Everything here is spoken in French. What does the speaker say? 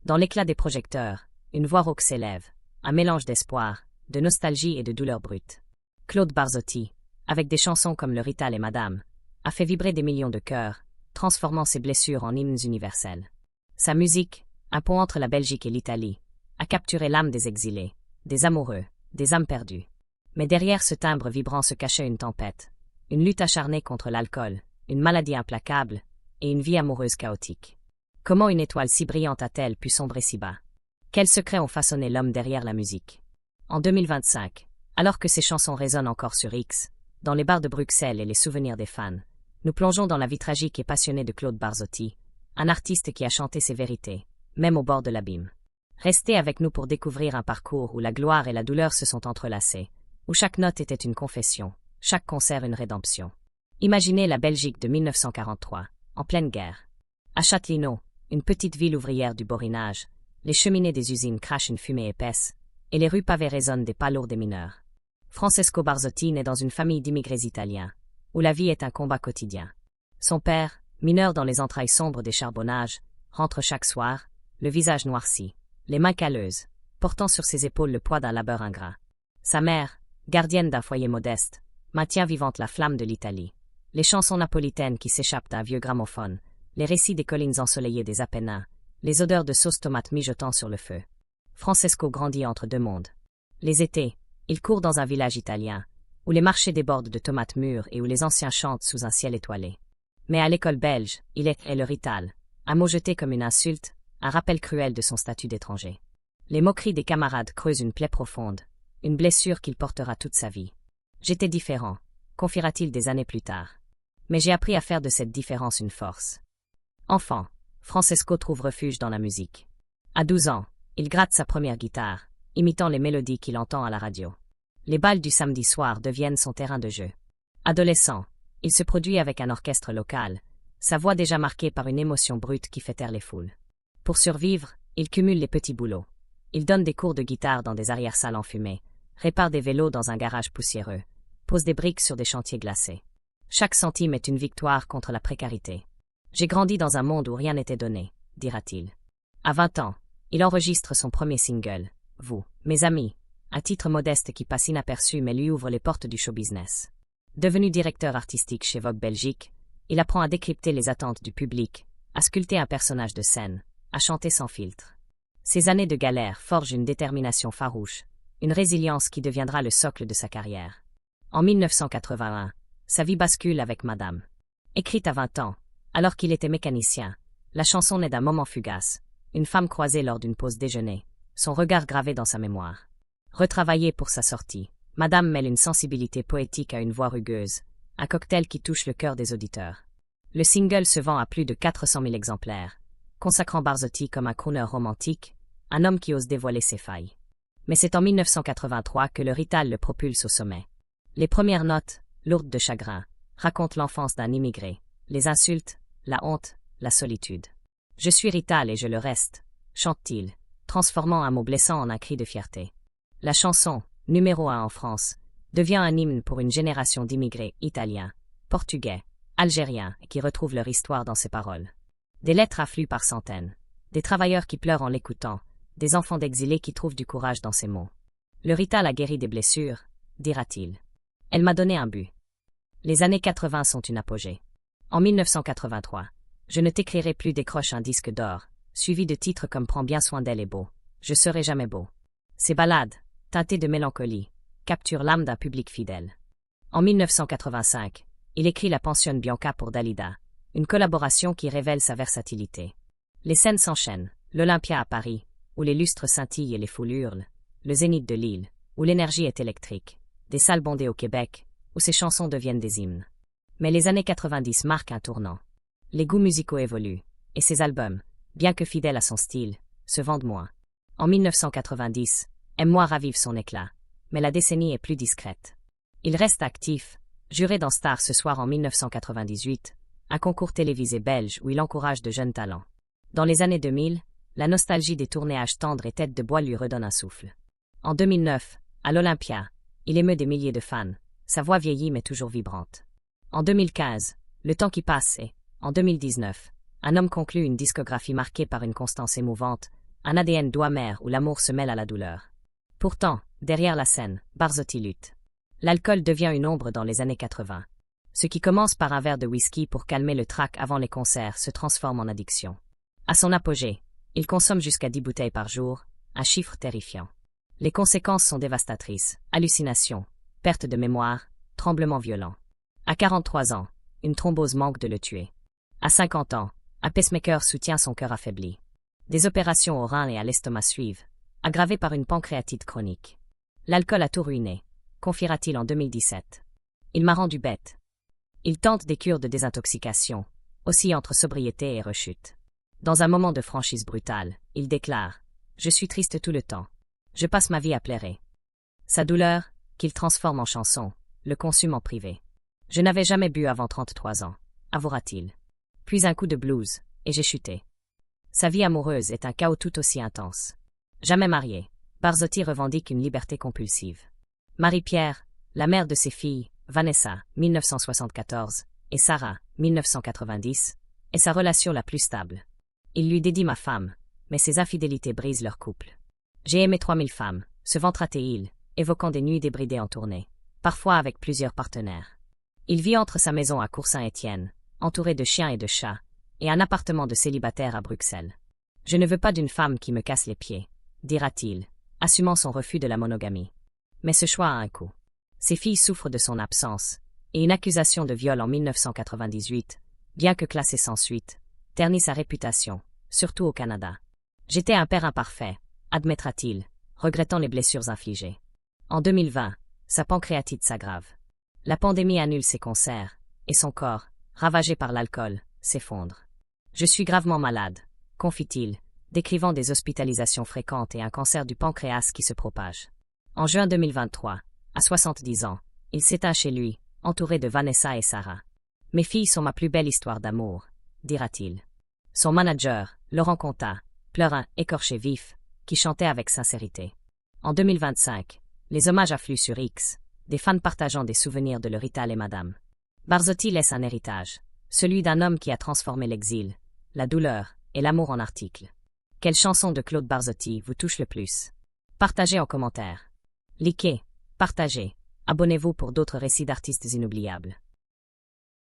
Dans l'éclat des projecteurs, une voix rauque s'élève, un mélange d'espoir, de nostalgie et de douleur brute. Claude Barzotti, avec des chansons comme Le Rital et Madame, a fait vibrer des millions de cœurs, transformant ses blessures en hymnes universels. Sa musique, un pont entre la Belgique et l'Italie, a capturé l'âme des exilés, des amoureux, des âmes perdues. Mais derrière ce timbre vibrant se cachait une tempête, une lutte acharnée contre l'alcool, une maladie implacable et une vie amoureuse chaotique. Comment une étoile si brillante a-t-elle pu sombrer si bas? Quels secrets ont façonné l'homme derrière la musique? En 2025, alors que ces chansons résonnent encore sur X, dans les bars de Bruxelles et les souvenirs des fans, nous plongeons dans la vie tragique et passionnée de Claude Barzotti, un artiste qui a chanté ses vérités, même au bord de l'abîme. Restez avec nous pour découvrir un parcours où la gloire et la douleur se sont entrelacées, où chaque note était une confession, chaque concert une rédemption. Imaginez la Belgique de 1943, en pleine guerre. À Châtelineau, une petite ville ouvrière du Borinage, les cheminées des usines crachent une fumée épaisse, et les rues pavées résonnent des pas lourds des mineurs. Francesco Barzotti naît dans une famille d'immigrés italiens, où la vie est un combat quotidien. Son père, mineur dans les entrailles sombres des charbonnages, rentre chaque soir, le visage noirci, les mains calleuses, portant sur ses épaules le poids d'un labeur ingrat. Sa mère, gardienne d'un foyer modeste, maintient vivante la flamme de l'Italie. Les chansons napolitaines qui s'échappent d'un vieux gramophone, les récits des collines ensoleillées des Apennins, les odeurs de sauce tomate mijotant sur le feu. Francesco grandit entre deux mondes. Les étés, il court dans un village italien, où les marchés débordent de tomates mûres et où les anciens chantent sous un ciel étoilé. Mais à l'école belge, il est le rital, un mot jeté comme une insulte, un rappel cruel de son statut d'étranger. Les moqueries des camarades creusent une plaie profonde, une blessure qu'il portera toute sa vie. J'étais différent, confiera-t-il des années plus tard. Mais j'ai appris à faire de cette différence une force. Enfant, Francesco trouve refuge dans la musique. À 12 ans, il gratte sa première guitare, imitant les mélodies qu'il entend à la radio. Les bals du samedi soir deviennent son terrain de jeu. Adolescent, il se produit avec un orchestre local, sa voix déjà marquée par une émotion brute qui fait taire les foules. Pour survivre, il cumule les petits boulots. Il donne des cours de guitare dans des arrière-salles enfumées, répare des vélos dans un garage poussiéreux, pose des briques sur des chantiers glacés. Chaque centime est une victoire contre la précarité. J'ai grandi dans un monde où rien n'était donné, dira-t-il. À 20 ans, il enregistre son premier single, Vous, mes amis, un titre modeste qui passe inaperçu mais lui ouvre les portes du show business. Devenu directeur artistique chez Vogue Belgique, il apprend à décrypter les attentes du public, à sculpter un personnage de scène, à chanter sans filtre. Ces années de galère forgent une détermination farouche, une résilience qui deviendra le socle de sa carrière. En 1981, sa vie bascule avec Madame. Écrite à 20 ans, alors qu'il était mécanicien, la chanson naît d'un moment fugace, une femme croisée lors d'une pause déjeuner, son regard gravé dans sa mémoire. Retravaillée pour sa sortie, Madame mêle une sensibilité poétique à une voix rugueuse, un cocktail qui touche le cœur des auditeurs. Le single se vend à plus de 400 000 exemplaires, consacrant Barzotti comme un crooner romantique, un homme qui ose dévoiler ses failles. Mais c'est en 1983 que le Rital le propulse au sommet. Les premières notes, lourdes de chagrin, racontent l'enfance d'un immigré, les insultes, la honte, la solitude. Je suis Rital et je le reste, chante-t-il, transformant un mot blessant en un cri de fierté. La chanson, numéro 1 en France, devient un hymne pour une génération d'immigrés italiens, portugais, algériens qui retrouvent leur histoire dans ses paroles. Des lettres affluent par centaines, des travailleurs qui pleurent en l'écoutant, des enfants d'exilés qui trouvent du courage dans ses mots. Le Rital a guéri des blessures, dira-t-il. Elle m'a donné un but. Les années 80 sont une apogée. En 1983, Je ne t'écrirai plus décroche un disque d'or, suivi de titres comme Prends bien soin d'elle et Beau, Je serai jamais beau. Ces ballades, teintées de mélancolie, capturent l'âme d'un public fidèle. En 1985, il écrit La pensionne Bianca pour Dalida, une collaboration qui révèle sa versatilité. Les scènes s'enchaînent, l'Olympia à Paris, où les lustres scintillent et les foules hurlent, le Zénith de Lille, où l'énergie est électrique, des salles bondées au Québec, où ses chansons deviennent des hymnes. Mais les années 90 marquent un tournant. Les goûts musicaux évoluent, et ses albums, bien que fidèles à son style, se vendent moins. En 1990, Aime-moi ravive son éclat, mais la décennie est plus discrète. Il reste actif, juré dans Star ce soir en 1998, un concours télévisé belge où il encourage de jeunes talents. Dans les années 2000, la nostalgie des tournages tendres et têtes de bois lui redonne un souffle. En 2009, à l'Olympia, il émeut des milliers de fans, sa voix vieillit mais toujours vibrante. En 2015, Le temps qui passe et, en 2019, un homme conclut une discographie marquée par une constance émouvante, un ADN doigt amer où l'amour se mêle à la douleur. Pourtant, derrière la scène, Barzotti lutte. L'alcool devient une ombre dans les années 80. Ce qui commence par un verre de whisky pour calmer le trac avant les concerts se transforme en addiction. À son apogée, il consomme jusqu'à 10 bouteilles par jour, un chiffre terrifiant. Les conséquences sont dévastatrices, hallucinations, perte de mémoire, tremblements violents. À 43 ans, une thrombose manque de le tuer. À 50 ans, un pacemaker soutient son cœur affaibli. Des opérations aux reins et à l'estomac suivent, aggravées par une pancréatite chronique. L'alcool a tout ruiné, confiera-t-il en 2017. Il m'a rendu bête. Il tente des cures de désintoxication, aussi entre sobriété et rechute. Dans un moment de franchise brutale, il déclare « Je suis triste tout le temps. Je passe ma vie à pleurer. » Sa douleur, qu'il transforme en chanson, le consume en privé. « Je n'avais jamais bu avant 33 ans, avouera-t-il. Puis un coup de blues, et j'ai chuté. » Sa vie amoureuse est un chaos tout aussi intense. Jamais marié, Barzotti revendique une liberté compulsive. Marie-Pierre, la mère de ses filles, Vanessa, 1974, et Sarah, 1990, est sa relation la plus stable. Il lui dédie ma femme, mais ses infidélités brisent leur couple. J'ai aimé 3000 femmes, se vantera-t-il, évoquant des nuits débridées en tournée, parfois avec plusieurs partenaires. Il vit entre sa maison à Cour-Saint-Étienne, entouré de chiens et de chats, et un appartement de célibataire à Bruxelles. Je ne veux pas d'une femme qui me casse les pieds, dira-t-il, assumant son refus de la monogamie. Mais ce choix a un coût. Ses filles souffrent de son absence, et une accusation de viol en 1998, bien que classée sans suite, ternit sa réputation, surtout au Canada. J'étais un père imparfait, admettra-t-il, regrettant les blessures infligées. En 2020, sa pancréatite s'aggrave. La pandémie annule ses concerts, et son corps, ravagé par l'alcool, s'effondre. Je suis gravement malade, confie-t-il, décrivant des hospitalisations fréquentes et un cancer du pancréas qui se propage. En juin 2023, à 70 ans, il s'éteint chez lui, entouré de Vanessa et Sarah. « Mes filles sont ma plus belle histoire d'amour », dira-t-il. Son manager, Laurent Contat, pleure un « écorché vif » qui chantait avec sincérité. En 2025, les hommages affluent sur X, des fans partageant des souvenirs de Le Rital et Madame. Barzotti laisse un héritage, celui d'un homme qui a transformé l'exil, la douleur et l'amour en articles. Quelle chanson de Claude Barzotti vous touche le plus? Partagez en commentaire. Likez, partagez, abonnez-vous pour d'autres récits d'artistes inoubliables.